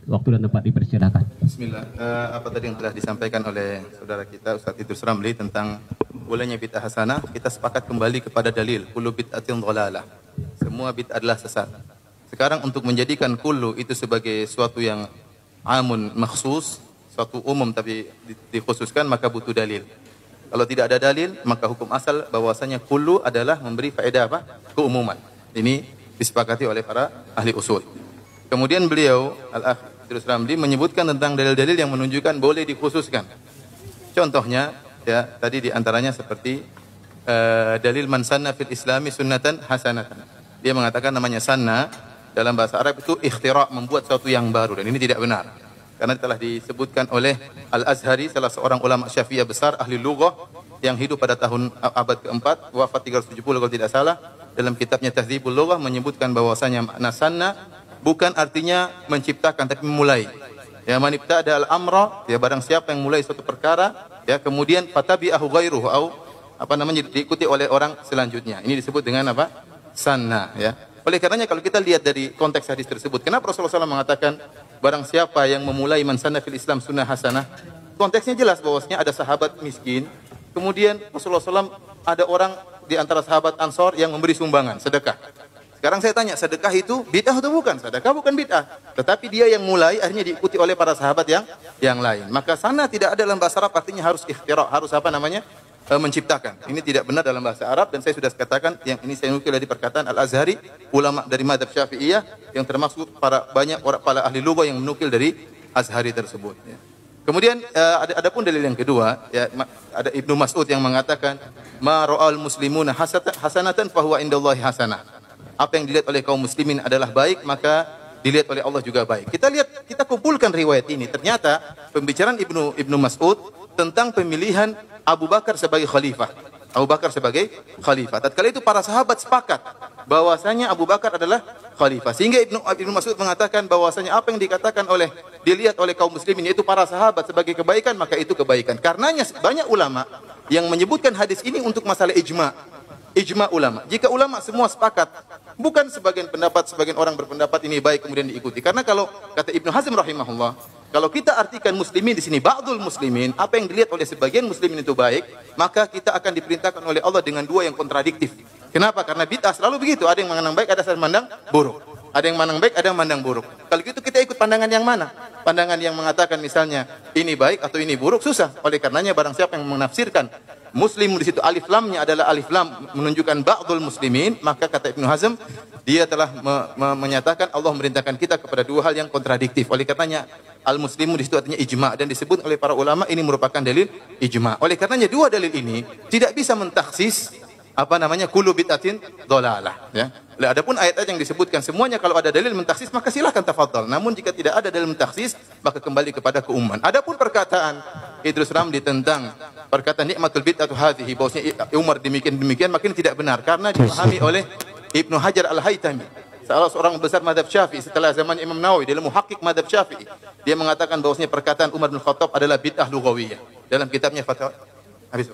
Waktu dan tempat dipersilakan. Bismillah. Apa tadi yang telah disampaikan oleh saudara kita Ustaz Idrus Ramli tentang bolehnya bid'ah hasanah, kita sepakat kembali kepada dalil kullu bid'atin dhalalah. Semua bid'ah adalah sesat. Sekarang untuk menjadikan kullu itu sebagai suatu yang amun makhsus, suatu umum tapi dikhususkan, maka butuh dalil. Kalau tidak ada dalil, maka hukum asal bahwasanya kullu adalah memberi faedah apa? Keumuman. Ini disepakati oleh para ahli usul. Kemudian beliau Al-Akh Idrus Ramli menyebutkan tentang dalil-dalil yang menunjukkan boleh dikhususkan. Contohnya, ya tadi diantaranya seperti dalil man sanna fil Islami sunnatan hasanatan. Dia mengatakan namanya sanna dalam bahasa Arab itu ikhtira', membuat sesuatu yang baru, dan ini tidak benar. Karena telah disebutkan oleh Al-Azhari, salah seorang ulama Syafi'iyah besar ahli lughah yang hidup pada tahun abad keempat, wafat 370 kalau tidak salah, dalam kitabnya Tahdzibul Lughah menyebutkan bahwasanya makna sanna bukan artinya menciptakan, tapi memulai. Ya, man ibtada al-amra, ya barang siapa yang mulai suatu perkara, ya kemudian fatabi'ahu ghairuhu au diikuti oleh orang selanjutnya. Ini disebut dengan apa? Sanna, ya. Oleh karenanya kalau kita lihat dari konteks hadis tersebut, kenapa Rasulullah SAW mengatakan barang siapa yang memulai man sanna fil Islam sunnah hasanah? Konteksnya jelas bahwasanya ada sahabat miskin, kemudian Rasulullah SAW ada orang di antara sahabat Ansor yang memberi sumbangan, sedekah. Sekarang saya tanya, sedekah itu bid'ah atau bukan? Sedekah bukan bid'ah. Tetapi dia yang mulai, akhirnya diikuti oleh para sahabat yang lain. Maka sana tidak ada dalam bahasa Arab, artinya harus ikhtira', harus apa namanya? Menciptakan. Ini tidak benar dalam bahasa Arab, dan saya sudah katakan, yang ini saya nukil dari perkataan Al-Azhari, ulama dari madhab Syafi'iyah, yang termasuk banyak orang para ahli lughah yang menukil dari Azhari tersebut. Ya. Kemudian ada pun dalil yang kedua, ya, ada Ibnu Mas'ud yang mengatakan, ma ra'al muslimuna hasanatan fahuwa indallahi hasanah. Apa yang dilihat oleh kaum muslimin adalah baik, maka dilihat oleh Allah juga baik. Kita kumpulkan riwayat ini. Ternyata pembicaraan Ibnu Mas'ud tentang pemilihan Abu Bakar sebagai khalifah. Abu Bakar sebagai khalifah. Tatkala itu para sahabat sepakat bahwasanya Abu Bakar adalah khalifah. Sehingga Ibnu Mas'ud mengatakan bahwasanya apa yang dikatakan dilihat oleh kaum muslimin yaitu para sahabat sebagai kebaikan, maka itu kebaikan. Karenanya banyak ulama yang menyebutkan hadis ini untuk masalah ijma'. Ijma' ulama. Jika ulama semua sepakat, bukan sebagian orang berpendapat ini baik kemudian diikuti. Karena kalau kata Ibnu Hazm rahimahullah, kalau kita artikan muslimin di sini ba'dul muslimin, apa yang dilihat oleh sebagian muslimin itu baik, maka kita akan diperintahkan oleh Allah dengan dua yang kontradiktif. Kenapa? Karena bid'ah selalu begitu, ada yang memandang baik, ada yang memandang buruk. Ada yang memandang baik, ada yang memandang buruk. Kalau gitu kita ikut pandangan yang mana? Pandangan yang mengatakan misalnya ini baik atau ini buruk, susah. Oleh karenanya barang siapa yang menafsirkan muslim di situ alif lamnya adalah alif lam menunjukkan ba'dul muslimin, maka kata Ibnu Hazm dia telah menyatakan Allah memerintahkan kita kepada dua hal yang kontradiktif. Oleh karenanya al muslimu di situ artinya ijma', dan disebut oleh para ulama ini merupakan dalil ijma'. Oleh karenanya dua dalil ini tidak bisa mentaksis kullu bid'atin dhalalah, ya. Adapun ayat-ayat yang disebutkan semuanya kalau ada dalil mentaksis maka silakan tafadhal. Namun jika tidak ada dalil mentaksis maka kembali kepada keumuman. Adapun perkataan Idrus Ramli tentang perkataan nikmatul bid'atu hadhihi, bahwasanya Umar demikian makin tidak benar karena dipahami oleh Ibnu Hajar Al-Haytami, salah seorang besar madhab Syafi'i setelah zaman Imam Nawawi, dalam muhaqqiq madhab Syafi'i. Dia mengatakan bahwasanya perkataan Umar bin Khattab adalah bid'ah lughawiyah dalam kitabnya Fatwa. Habis.